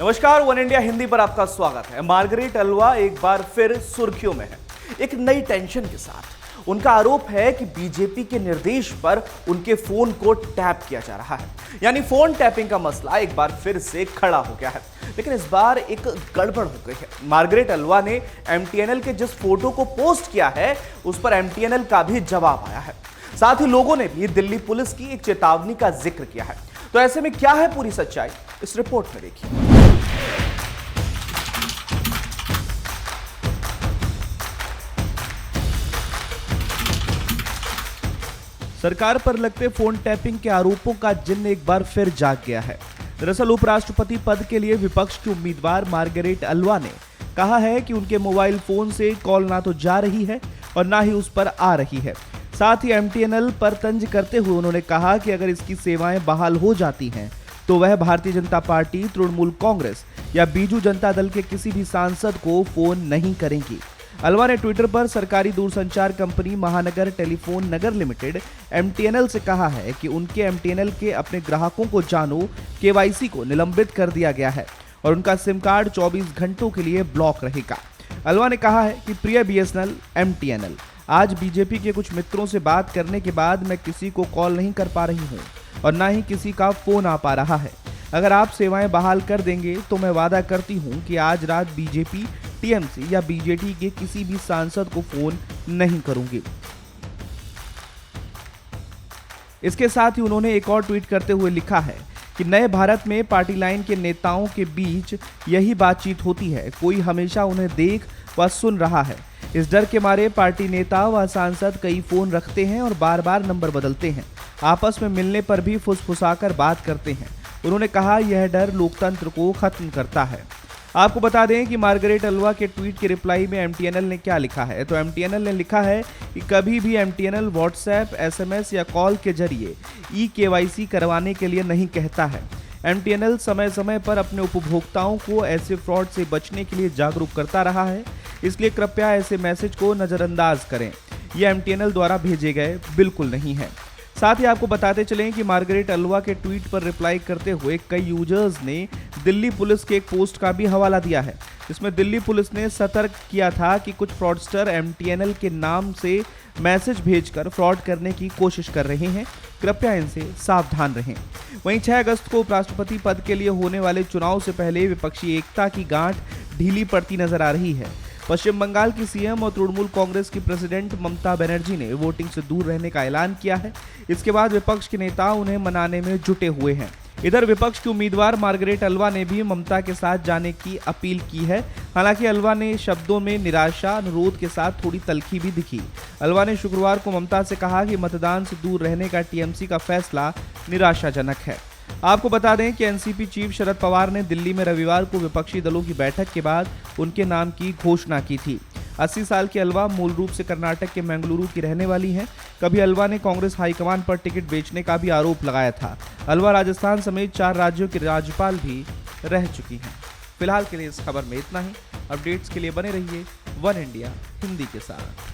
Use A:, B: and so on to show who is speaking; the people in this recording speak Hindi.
A: नमस्कार, वन इंडिया हिंदी पर आपका स्वागत है। मार्गरेट अल्वा एक बार फिर सुर्खियों में है, एक नई टेंशन के साथ। उनका आरोप है कि बीजेपी के निर्देश पर उनके फोन को टैप किया जा रहा है, यानी फोन टैपिंग का मसला एक बार फिर से खड़ा हो गया है। लेकिन इस बार एक गड़बड़ हो गई है। मार्गरेट अल्वा ने एमटीएनएल के जिस फोटो को पोस्ट किया है उस पर एमटीएनएल का भी जवाब आया है। साथ ही लोगों ने भी दिल्ली पुलिस की एक चेतावनी का जिक्र किया है। तो ऐसे में क्या है पूरी सच्चाई, इस रिपोर्ट में देखिए। सरकार पर लगते फोन टैपिंग के आरोपों का जिन्न एक बार फिर जाग गया है। दरअसल उपराष्ट्रपति पद के लिए विपक्ष की उम्मीदवार मार्गरेट अल्वा ने कहा है कि उनके मोबाइल फोन से कॉल ना तो जा रही है और ना ही उस पर आ रही है। साथ ही एमटीएनएल पर तंज करते हुए उन्होंने कहा कि अगर इसकी सेवाएं बहाल हो जाती हैं तो वह भारतीय जनता पार्टी, तृणमूल कांग्रेस या बीजू जनता दल के किसी भी सांसद को फोन नहीं करेंगी। अल्वा ने ट्विटर पर सरकारी दूरसंचार कंपनी महानगर टेलीफोन नगर लिमिटेड एमटीएनएल से कहा है कि उनके एमटीएनएल के अपने ग्राहकों को जानो केवाईसी को निलंबित कर दिया गया है और उनका सिम कार्ड 24 घंटों के लिए ब्लॉक रहेगा। अल्वा ने कहा है कि प्रिय बीएसएनएल, एमटीएनएल, आज बीजेपी के कुछ मित्रों से बात करने के बाद मैं किसी को कॉल नहीं कर पा रही हूँ और ना ही किसी का फोन आ पा रहा है। अगर आप सेवाएं बहाल कर देंगे तो मैं वादा करती हूँ कि आज रात बीजेपी, टीएमसी या बीजेटी के किसी भी सांसद को फोन नहीं करूंगी। इसके साथ ही उन्होंने एक और ट्वीट करते हुए लिखा है कि नए भारत में पार्टी लाइन के नेताओं के बीच यही बातचीत होती है। कोई हमेशा उन्हें देख व सुन रहा है। इस डर के मारे पार्टी नेता व सांसद कई फोन रखते हैं और बार बार नंबर बदलते हैं। आपस में मिलने पर भी फुसफुसाकर बात करते हैं। उन्होंने कहा यह डर लोकतंत्र को खत्म करता है। आपको बता दें कि मार्गरेट अल्वा के ट्वीट के रिप्लाई में एमटीएनएल ने क्या लिखा है। तो एमटीएनएल ने लिखा है कि कभी भी एमटीएनएल व्हाट्सएप, एसएमएस या कॉल के जरिए ई-केवाईसी करवाने के लिए नहीं कहता है। एमटीएनएल समय समय पर अपने उपभोक्ताओं को ऐसे फ्रॉड से बचने के लिए जागरूक करता रहा है, इसलिए कृपया ऐसे मैसेज को नज़रअंदाज करें। ये एमटीएनएल द्वारा भेजे गए बिल्कुल नहीं है। साथ ही आपको बताते चलें कि मार्गरेट अल्वा के ट्वीट पर रिप्लाई करते हुए कई यूजर्स ने दिल्ली पुलिस के एक पोस्ट का भी हवाला दिया है, जिसमें दिल्ली पुलिस ने सतर्क किया था कि कुछ फ्रॉडस्टर एमटीएनएल के नाम से मैसेज भेजकर फ्रॉड करने की कोशिश कर रहे हैं, कृपया इनसे सावधान रहें। वहीं 6 अगस्त को उपराष्ट्रपति पद के लिए होने वाले चुनाव से पहले विपक्षी एकता की गांठ ढीली पड़ती नजर आ रही है। पश्चिम बंगाल की सीएम और तृणमूल कांग्रेस की प्रेसिडेंट ममता बनर्जी ने वोटिंग से दूर रहने का ऐलान किया है। इसके बाद विपक्ष के नेता उन्हें मनाने में जुटे हुए हैं। इधर विपक्ष की उम्मीदवार मार्गरेट अल्वा ने भी ममता के साथ जाने की अपील की है। हालांकि अल्वा ने शब्दों में निराशा, अनुरोध के साथ थोड़ी तल्खी भी दिखी। अल्वा ने शुक्रवार को ममता से कहा कि मतदान से दूर रहने का टीएमसी का फैसला निराशाजनक है। आपको बता दें कि एनसीपी चीफ शरद पवार ने दिल्ली में रविवार को विपक्षी दलों की बैठक के बाद उनके नाम की घोषणा की थी। 80 साल की अल्वा मूल रूप से कर्नाटक के मंगलुरु की रहने वाली हैं। कभी अल्वा ने कांग्रेस हाईकमान पर टिकट बेचने का भी आरोप लगाया था। अल्वा राजस्थान समेत 4 राज्यों की राज्यपाल भी रह चुकी हैं। फिलहाल के लिए इस खबर में इतना ही। अपडेट्स के लिए बने रहिए वन इंडिया हिंदी के साथ।